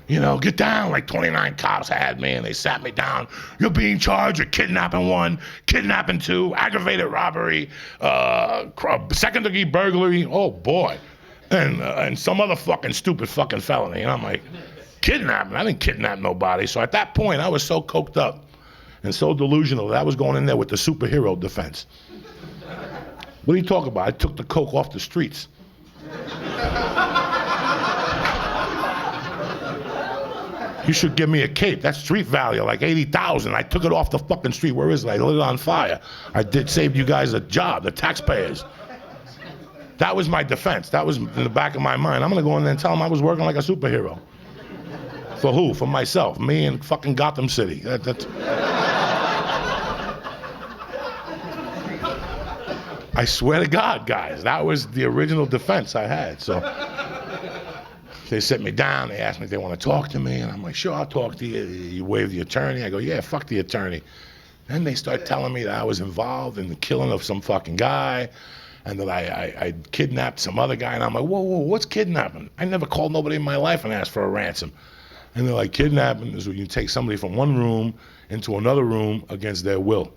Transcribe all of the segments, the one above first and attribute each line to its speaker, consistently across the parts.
Speaker 1: You know, get down. Like 29 cops had me and they sat me down. You're being charged with kidnapping 1, kidnapping 2, aggravated robbery, second-degree burglary. Oh boy. And some other fucking stupid fucking felony. And I'm like, kidnapping? I didn't kidnap nobody. So at that point, I was so coked up and so delusional that I was going in there with the superhero defense. What are you talking about? I took the coke off the streets. You should give me a cape. That's street value, like 80,000. I took it off the fucking street. Where is it? I lit it on fire. I saved you guys a job, the taxpayers. That was my defense. That was in the back of my mind. I'm gonna go in there and tell them I was working like a superhero. For who? For myself. Me and fucking Gotham City. I swear to God, guys, that was the original defense I had. So they sit me down, they ask me if they want to talk to me, and I'm like, sure, I'll talk to you. You waive the attorney? I go, yeah, fuck the attorney. Then they start telling me that I was involved in the killing of some fucking guy, and that I kidnapped some other guy, and I'm like, whoa, what's kidnapping? I never called nobody in my life and asked for a ransom. And they're like, kidnapping is when you take somebody from one room into another room against their will.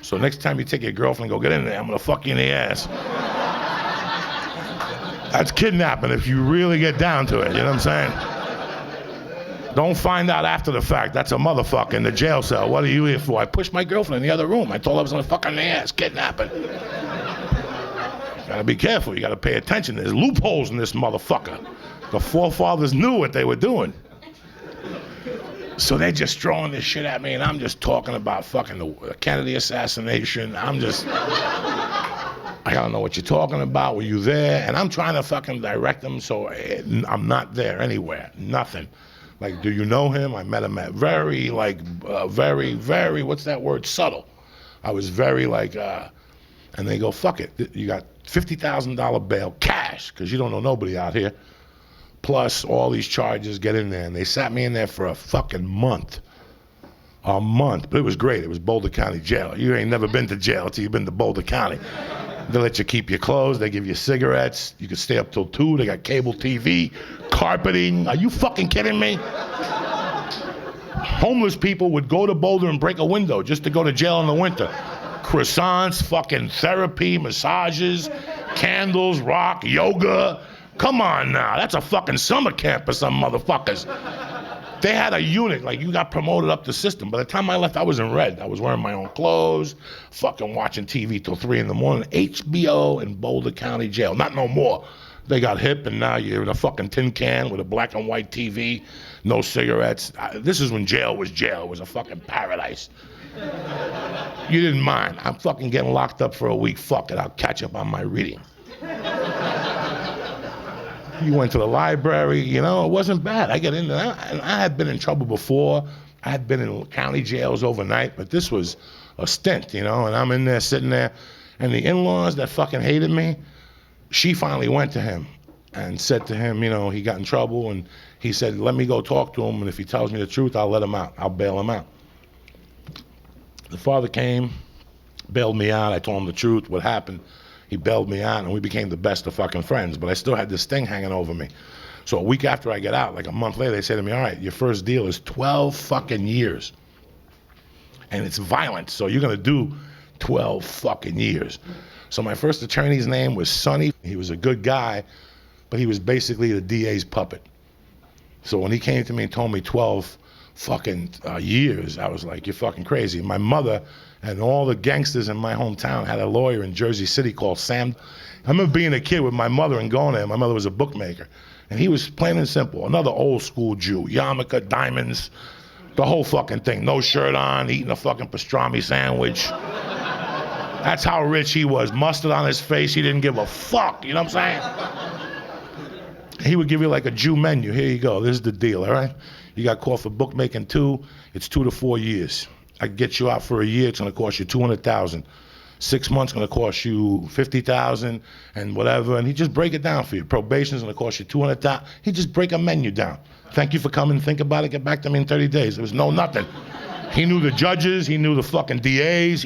Speaker 1: So next time you take your girlfriend and go, get in there, I'm gonna fuck you in the ass. That's kidnapping if you really get down to it, you know what I'm saying? Don't find out after the fact. That's a motherfucker in the jail cell. What are you here for? I pushed my girlfriend in the other room. I told her I was gonna fuck her in the ass, kidnapping. You gotta be careful, you gotta pay attention. There's loopholes in this motherfucker. The forefathers knew what they were doing. So they're just throwing this shit at me, and I'm just talking about fucking the Kennedy assassination. I don't know what you're talking about. Were you there? And I'm trying to fucking direct them, so I'm not there anywhere. Nothing. Like, do you know him? I met him at very, what's that word? Subtle. I was very like, and they go, fuck it. You got $50,000 bail, cash, because you don't know nobody out here. Plus all these charges, get in there. And they sat me in there for a fucking month. A month. But it was great. It was Boulder County Jail. You ain't never been to jail until you've been to Boulder County. They let you keep your clothes. They give you cigarettes. You can stay up till 2. They got cable TV, carpeting. Are you fucking kidding me? Homeless people would go to Boulder and break a window just to go to jail in the winter. Croissants, fucking therapy, massages, candles, rock, yoga. Come on now, that's a fucking summer camp for some motherfuckers. They had a unit, like you got promoted up the system. By the time I left, I was in red. I was wearing my own clothes, fucking watching TV till 3 in the morning. HBO in Boulder County Jail, not no more. They got hip and now you're in a fucking tin can with a black and white TV, no cigarettes. This is when jail was jail. It was a fucking paradise. You didn't mind. I'm fucking getting locked up for a week. Fuck it, I'll catch up on my reading. You went to the library, you know, it wasn't bad. I get into that, and I had been in trouble before. I had been in county jails overnight, but this was a stint, you know, and I'm in there, sitting there, and the in-laws that fucking hated me, she finally went to him and said to him, you know, he got in trouble, and he said, let me go talk to him, and if he tells me the truth, I'll let him out. I'll bail him out. The father came, bailed me out. I told him the truth, what happened. He bailed me out, and we became the best of fucking friends, but I still had this thing hanging over me. So a week after I get out, like a month later, they say to me, all right, your first deal is 12 fucking years. And it's violent, so you're gonna do 12 fucking years. So my first attorney's name was Sonny. He was a good guy, but he was basically the DA's puppet. So when he came to me and told me 12 fucking years, I was like, you're fucking crazy. My mother and all the gangsters in my hometown had a lawyer in Jersey City called Sam. I remember being a kid with my mother and going there. My mother was a bookmaker. And he was plain and simple, another old school Jew. Yarmulke, diamonds, the whole fucking thing. No shirt on, eating a fucking pastrami sandwich. That's how rich he was. Mustard on his face, he didn't give a fuck, you know what I'm saying? He would give you like a Jew menu. Here you go, this is the deal, all right? You got caught for bookmaking 2, it's 2 to 4 years. I can get you out for a year, it's gonna cost you $200,000. 6 months gonna cost you $50,000 and whatever, and he just break it down for you. Probation's gonna cost you $200,000. He just break a menu down. Thank you for coming, think about it, get back to me in 30 days. There was no nothing. He knew the judges, he knew the fucking DAs,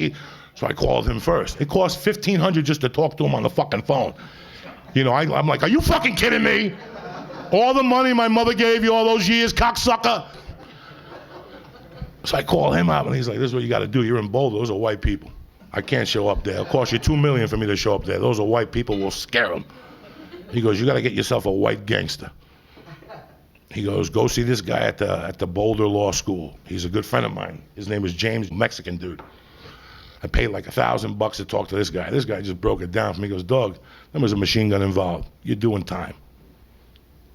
Speaker 1: so I called him first. It cost $1,500 just to talk to him on the fucking phone. You know, I'm like, are you fucking kidding me? All the money my mother gave you all those years, cocksucker. So I call him up and he's like, this is what you gotta do. You're in Boulder, those are white people. I can't show up there. It'll cost you $2 million for me to show up there. Those are white people, we'll scare them. He goes, you gotta get yourself a white gangster. He goes, go see this guy at the Boulder Law School. He's a good friend of mine. His name is James, Mexican dude. I paid like $1,000 to talk to this guy. This guy just broke it down for me. He goes, dog, there was a machine gun involved. You're doing time.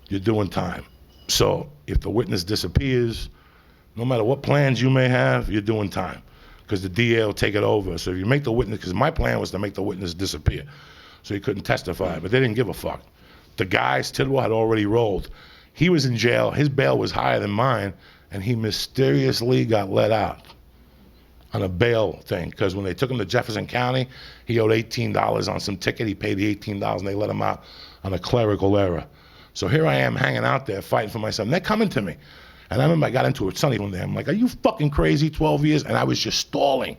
Speaker 1: You're doing time. So if the witness disappears, no matter what plans you may have, you're doing time. Because the DA will take it over. So if you make the witness, because my plan was to make the witness disappear. So he couldn't testify, but they didn't give a fuck. The guys, Tidwell had already rolled. He was in jail, his bail was higher than mine, and he mysteriously got let out on a bail thing. Because when they took him to Jefferson County, he owed $18 on some ticket. He paid the $18 and they let him out on a clerical error. So here I am hanging out there fighting for myself. And they're coming to me. And I remember I got into it Sunday one day. I'm like, are you fucking crazy, 12 years? And I was just stalling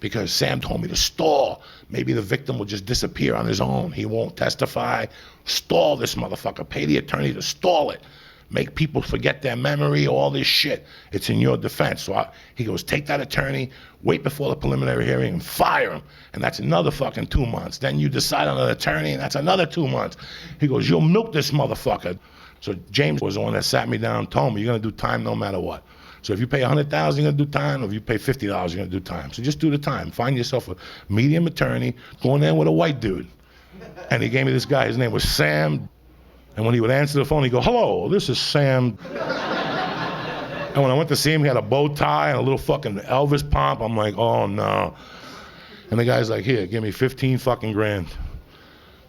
Speaker 1: because Sam told me to stall. Maybe the victim will just disappear on his own. He won't testify. Stall this motherfucker. Pay the attorney to stall it. Make people forget their memory, all this shit. It's in your defense. So he goes, take that attorney, wait before the preliminary hearing and fire him. And that's another fucking 2 months. Then you decide on an attorney and that's another 2 months. He goes, you'll milk this motherfucker. So James was the one that sat me down and told me, you're gonna do time no matter what. So if you pay $100,000, you're gonna do time, or if you pay $50, you're gonna do time. So just do the time. Find yourself a medium attorney, go in there with a white dude. And he gave me this guy, his name was Sam. And when he would answer the phone, he'd go, hello, this is Sam. And when I went to see him, he had a bow tie and a little fucking Elvis pomp. I'm like, oh no. And the guy's like, here, give me 15 fucking grand.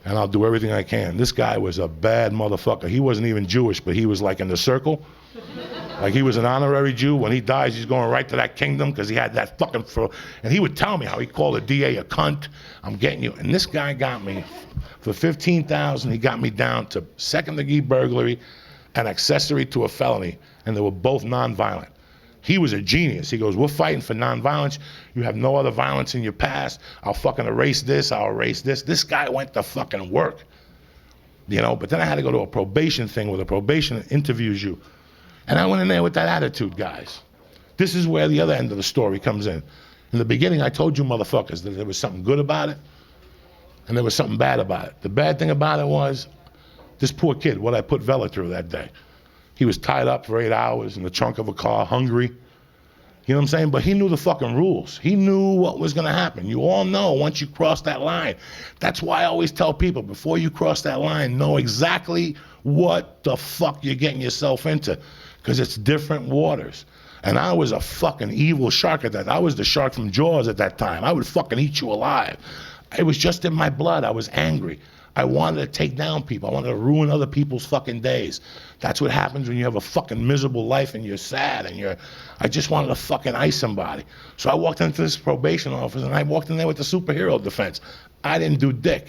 Speaker 1: And I'll do everything I can. This guy was a bad motherfucker. He wasn't even Jewish, but he was like in the circle. Like he was an honorary Jew. When he dies, he's going right to that kingdom because he had that fucking, and he would tell me how he called the DA a cunt. I'm getting you. And this guy got me for $15,000. He got me down to second-degree burglary and accessory to a felony. And they were both nonviolent. He was a genius. He goes, we're fighting for nonviolence. You have no other violence in your past. I'll fucking erase this. I'll erase this. This guy went to fucking work. You know, but then I had to go to a probation thing where the probation interviews you. And I went in there with that attitude, guys. This is where the other end of the story comes in. In the beginning, I told you motherfuckers that there was something good about it and there was something bad about it. The bad thing about it was this poor kid, what I put Vela through that day. He was tied up for 8 hours in the trunk of a car, hungry. You know what I'm saying? But he knew the fucking rules. He knew what was gonna happen. You all know once you cross that line. That's why I always tell people, before you cross that line, know exactly what the fuck you're getting yourself into. Because it's different waters. And I was a fucking evil shark at that. I was the shark from Jaws at that time. I would fucking eat you alive. It was just in my blood. I was angry. I wanted to take down people. I wanted to ruin other people's fucking days. That's what happens when you have a fucking miserable life and you're sad and I just wanted to fucking ice somebody. So I walked into this probation office and I walked in there with the superhero defense. I didn't do dick.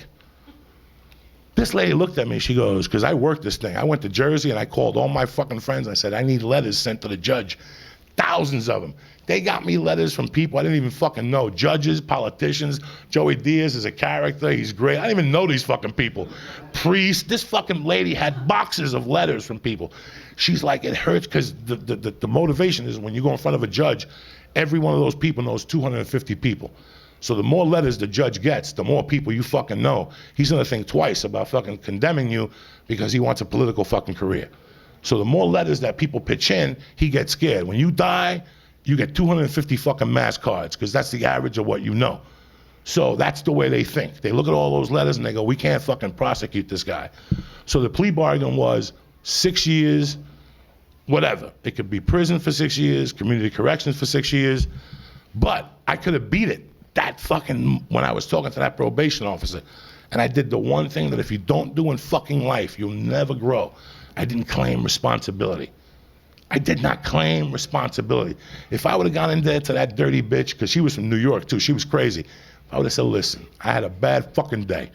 Speaker 1: This lady looked at me, she goes, because I worked this thing. I went to Jersey and I called all my fucking friends. I said, I need letters sent to the judge. Thousands of them. They got me letters from people I didn't even fucking know. Judges, politicians. Joey Diaz is a character. He's great. I didn't even know these fucking people. Priests. This fucking lady had boxes of letters from people. She's like, it hurts because the motivation is when you go in front of a judge, every one of those people knows 250 people. So the more letters the judge gets, the more people you fucking know. He's gonna think twice about fucking condemning you because he wants a political fucking career. So the more letters that people pitch in, he gets scared. When you die, you get 250 fucking mass cards because that's the average of what you know. So that's the way they think. They look at all those letters and they go, we can't fucking prosecute this guy. So the plea bargain was 6 years, whatever. It could be prison for 6 years, community corrections for 6 years, but I could have beat it. That fucking, when I was talking to that probation officer, and I did the one thing that if you don't do in fucking life, you'll never grow. I didn't claim responsibility. I did not claim responsibility. If I would have gone in there to that dirty bitch, because she was from New York too, she was crazy. I would have said, listen, I had a bad fucking day.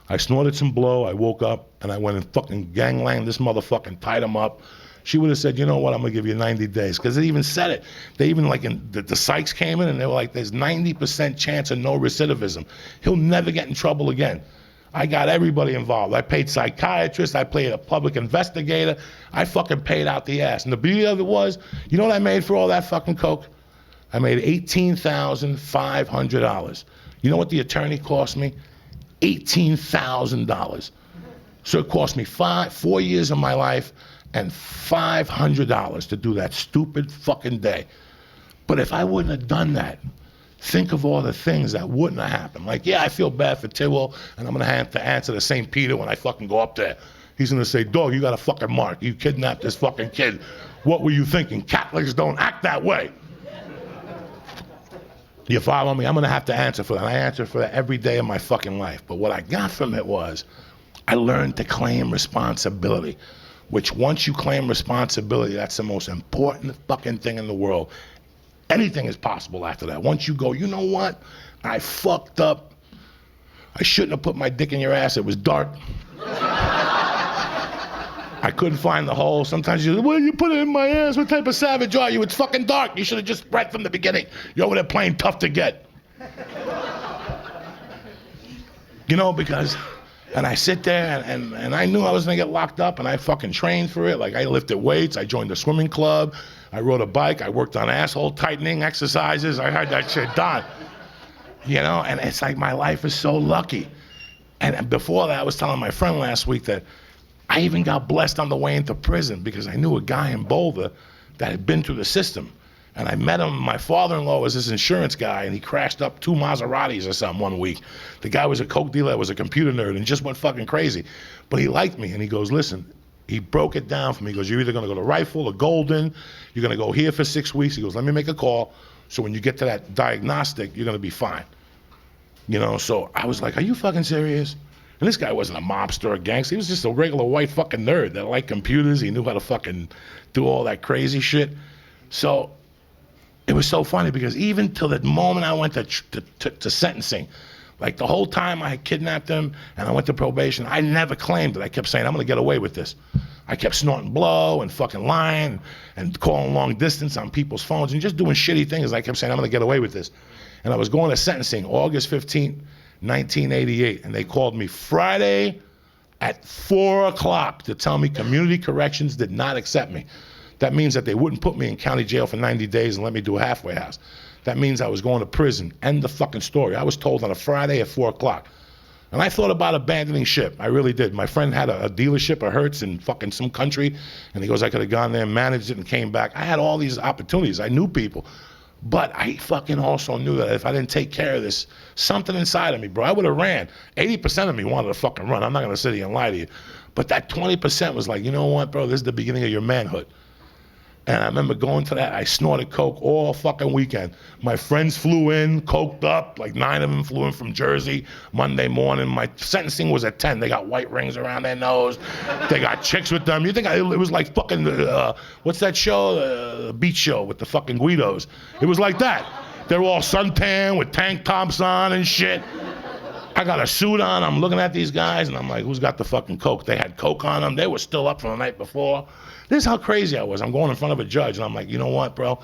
Speaker 1: I snorted some blow, I woke up, and I went and fucking ganglanged this motherfucker and tied him up. She would have said, you know what, I'm gonna give you 90 days. Because they even said it. They even like, the psychs came in and they were like, there's 90% chance of no recidivism. He'll never get in trouble again. I got everybody involved. I paid psychiatrists, I paid a public investigator, I fucking paid out the ass. And the beauty of it was, you know what I made for all that fucking coke? I made $18,500. You know what the attorney cost me? $18,000. So it cost me 4 years of my life and $500 to do that stupid fucking day. But if I wouldn't have done that, think of all the things that wouldn't have happened. Like, yeah, I feel bad for Tidwell, and I'm gonna have to answer to St. Peter when I fucking go up there. He's gonna say, dog, you got a fucking mark. You kidnapped this fucking kid. What were you thinking? Catholics don't act that way. You follow me? I'm gonna have to answer for that. I answer for that every day of my fucking life. But what I got from it was, I learned to claim responsibility, which once you claim responsibility, that's the most important fucking thing in the world. Anything is possible after that. Once you go, you know what? I fucked up. I shouldn't have put my dick in your ass. It was dark. I couldn't find the hole. Sometimes you say, well, you put it in my ass. What type of savage are you? It's fucking dark. You should have just right from the beginning. You're over there playing tough to get. You know, because, and I sit there and I knew I was gonna get locked up and I fucking trained for it. Like I lifted weights, I joined the swimming club, I rode a bike, I worked on asshole tightening exercises. I had that shit done. You know, and it's like my life is so lucky. And before that, I was telling my friend last week that I even got blessed on the way into prison because I knew a guy in Boulder that had been through the system. And I met him, my father-in-law was his insurance guy, and he crashed up 2 Maseratis or something one week. The guy was a coke dealer, was a computer nerd, and just went fucking crazy. But he liked me, and he goes, listen, he broke it down for me. He goes, you're either gonna go to Rifle or Golden, you're gonna go here for 6 weeks. He goes, let me make a call, so when you get to that diagnostic, you're gonna be fine. You know, so I was like, are you fucking serious? And this guy wasn't a mobster or a gangster. He was just a regular white fucking nerd that liked computers. He knew how to fucking do all that crazy shit. So it was so funny because even till the moment I went to sentencing, like the whole time I kidnapped him and I went to probation, I never claimed it. I kept saying, I'm gonna get away with this. I kept snorting blow and fucking lying and calling long distance on people's phones and just doing shitty things. I kept saying, I'm gonna get away with this. And I was going to sentencing August 15th, 1988, and they called me Friday at 4 o'clock to tell me community corrections did not accept me. That means that they wouldn't put me in county jail for 90 days and let me do a halfway house. That means I was going to prison. End the fucking story. I was told on a Friday at 4 o'clock. And I thought about abandoning ship. I really did. My friend had a dealership of Hertz in fucking some country, and he goes, I could have gone there and managed it and came back. I had all these opportunities. I knew people. But I fucking also knew that if I didn't take care of this, something inside of me, bro, I would have ran. 80% of me wanted to fucking run. I'm not gonna sit here and lie to you. But that 20% was like, you know what, bro, this is the beginning of your manhood. And I remember going to that, I snorted coke all fucking weekend. My friends flew in, coked up, like 9 of them flew in from Jersey Monday morning. My sentencing was at 10. They got white rings around their nose. They got chicks with them. You think it was like fucking, what's that show? Beach show with the fucking Guidos. It was like that. They were all suntan with tank tops on and shit. I got a suit on, I'm looking at these guys, and I'm like, who's got the fucking coke? They had coke on them. They were still up from the night before. This is how crazy I was. I'm going in front of a judge, and I'm like, you know what, bro?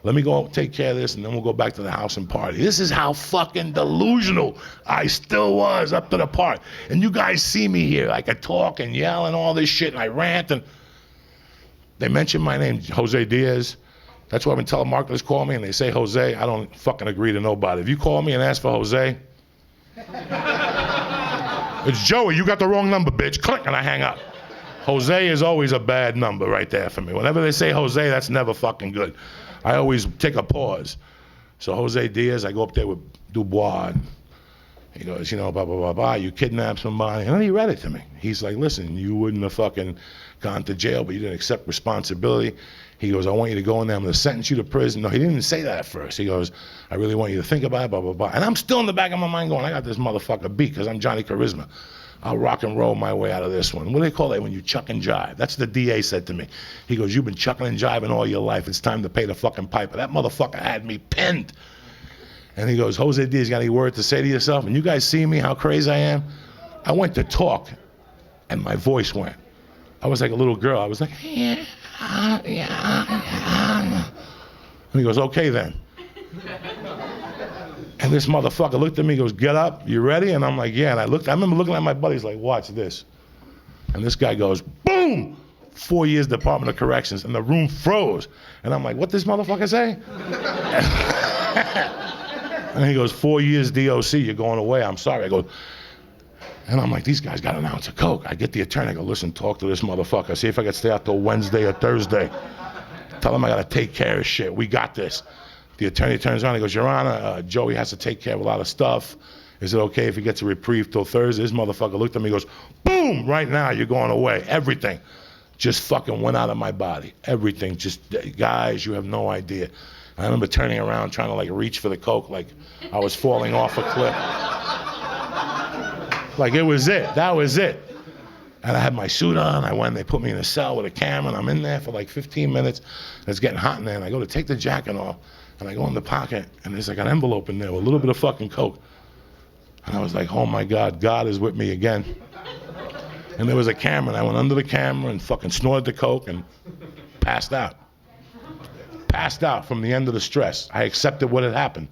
Speaker 1: Let me go take care of this, and then we'll go back to the house and party. This is how fucking delusional I still was up to the part. And you guys see me here. I could talk and yell and all this shit, and I rant, and they mention my name, Jose Diaz. That's why when telemarketers call me and they say Jose, I don't fucking agree to nobody. If you call me and ask for Jose, it's Joey, you got the wrong number, bitch. Click, and I hang up. Jose is always a bad number right there for me. Whenever they say Jose, that's never fucking good. I always take a pause. So Jose Diaz, I go up there with Dubois. He goes, you know, blah, blah, blah, blah, you kidnapped somebody. And then he read it to me. He's like, listen, you wouldn't have fucking gone to jail, but you didn't accept responsibility. He goes, I want you to go in there, I'm gonna sentence you to prison. No, he didn't say that at first. He goes, I really want you to think about it, blah, blah, blah. And I'm still in the back of my mind going, I got this motherfucker beat because I'm Johnny Charisma. I'll rock and roll my way out of this one. What do they call that when you chuck and jive? That's what the DA said to me. He goes, you've been chucking and jiving all your life. It's time to pay the fucking piper. That motherfucker had me pinned. And he goes, Jose Diaz, got any word to say to yourself? And you guys see me, how crazy I am? I went to talk, and my voice went. I was like a little girl. I was like, yeah. And he goes, okay then. And this motherfucker looked at me, goes, get up, you ready? And I'm like, yeah. And I remember looking at my buddies like, watch this. And this guy goes, boom! 4 years Department of Corrections, and the room froze. And I'm like, what this motherfucker say? And he goes, 4 years DOC, you're going away, I'm sorry. I go, and I'm like, these guys got an ounce of coke. I get the attorney, I go, listen, talk to this motherfucker, see if I can stay out till Wednesday or Thursday. Tell him I gotta take care of shit, we got this. The attorney turns around, he goes, Your Honor, Joey has to take care of a lot of stuff. Is it okay if he gets a reprieve till Thursday? This motherfucker looked at me, goes, boom, right now, you're going away. Everything just fucking went out of my body. Everything, just, guys, you have no idea. And I remember turning around, trying to like reach for the coke, like I was falling off a cliff. Like it was it, that was it. And I had my suit on, I went, they put me in a cell with a camera, and I'm in there for like 15 minutes. It's getting hot in there, and I go to take the jacket off, and I go in the pocket, and there's like an envelope in there with a little bit of fucking coke. And I was like, oh my God, God is with me again. And there was a camera, and I went under the camera and fucking snorted the coke and passed out. Passed out from the end of the stress. I accepted what had happened.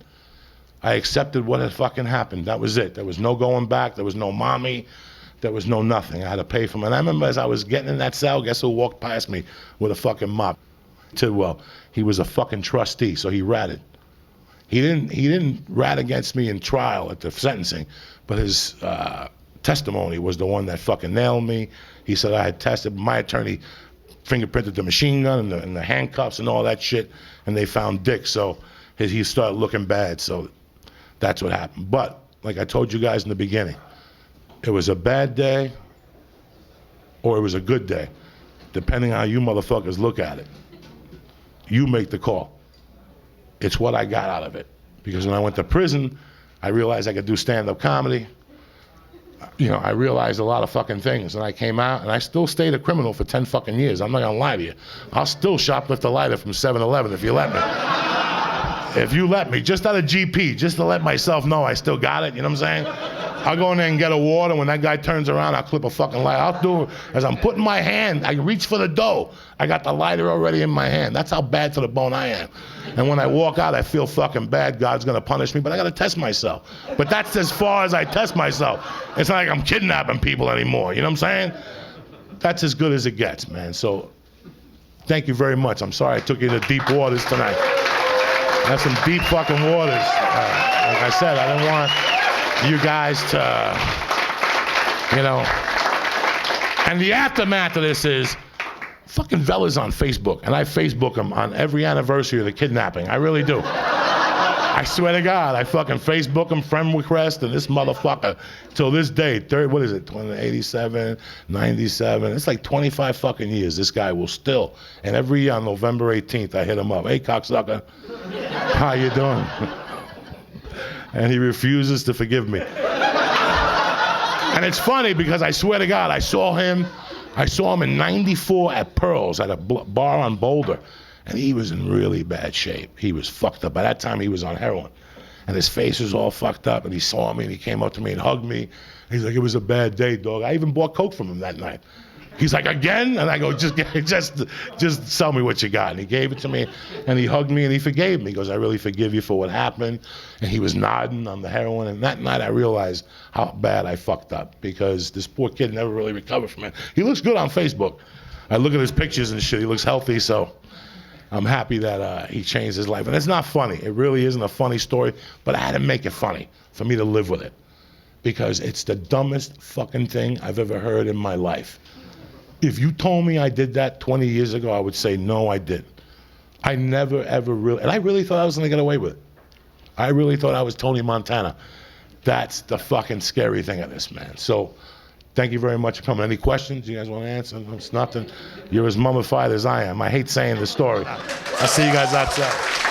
Speaker 1: I accepted what had fucking happened. That was it. There was no going back. There was no mommy. There was no nothing. I had to pay for it. And I remember as I was getting in that cell, guess who walked past me with a fucking mop? Tidwell. He was a fucking trustee, so he ratted. He didn't rat against me in trial at the sentencing, but his testimony was the one that fucking nailed me. He said I had tested. My attorney fingerprinted the machine gun and the handcuffs and all that shit, and they found Dick, so he started looking bad, so that's what happened. But, like I told you guys in the beginning, it was a bad day or it was a good day, depending on how you motherfuckers look at it. You make the call. It's what I got out of it. Because when I went to prison, I realized I could do stand-up comedy. You know, I realized a lot of fucking things, and I came out, and I still stayed a criminal for 10 fucking years. I'm not gonna lie to you. I'll still shoplift a lighter from 7-Eleven if you let me. If you let me, just out of GP, just to let myself know I still got it, you know what I'm saying? I'll go in there and get a water. When that guy turns around, I'll clip a fucking lighter. I'll do it as I'm putting my hand, I reach for the dough. I got the lighter already in my hand. That's how bad to the bone I am. And when I walk out, I feel fucking bad. God's gonna punish me, but I gotta test myself. But that's as far as I test myself. It's not like I'm kidnapping people anymore, you know what I'm saying? That's as good as it gets, man. So, thank you very much. I'm sorry I took you to deep waters tonight. That's some deep fucking waters. Like I said, I didn't want you guys to, you know. And the aftermath of this is, fucking Vella's on Facebook, and I Facebook him on every anniversary of the kidnapping. I really do. I swear to God, I fucking Facebook him, friend request, and this motherfucker, till this day, what is it, 87, 97, it's like 25 fucking years, this guy will still, and every year on November 18th, I hit him up, hey cocksucker, how you doing? And he refuses to forgive me. And it's funny because I swear to God, I saw him in 94 at Pearl's at a bar on Boulder. And he was in really bad shape. He was fucked up. By that time, he was on heroin. And his face was all fucked up, and he saw me, and he came up to me and hugged me. He's like, it was a bad day, dog. I even bought coke from him that night. He's like, again? And I go, just sell me what you got. And he gave it to me, and he hugged me, and he forgave me. He goes, I really forgive you for what happened. And he was nodding on the heroin. And that night, I realized how bad I fucked up, because this poor kid never really recovered from it. He looks good on Facebook. I look at his pictures and shit. He looks healthy, so I'm happy that he changed his life. And it's not funny. It really isn't a funny story, but I had to make it funny for me to live with it, because it's the dumbest fucking thing I've ever heard in my life. If you told me I did that 20 years ago, I would say, no, I didn't. I never, ever really, and I really thought I was gonna get away with it. I really thought I was Tony Montana. That's the fucking scary thing of this, man. So, thank you very much for coming. Any questions you guys want to answer? It's nothing. You're as mummified as I am. I hate saying the story. I'll see you guys outside.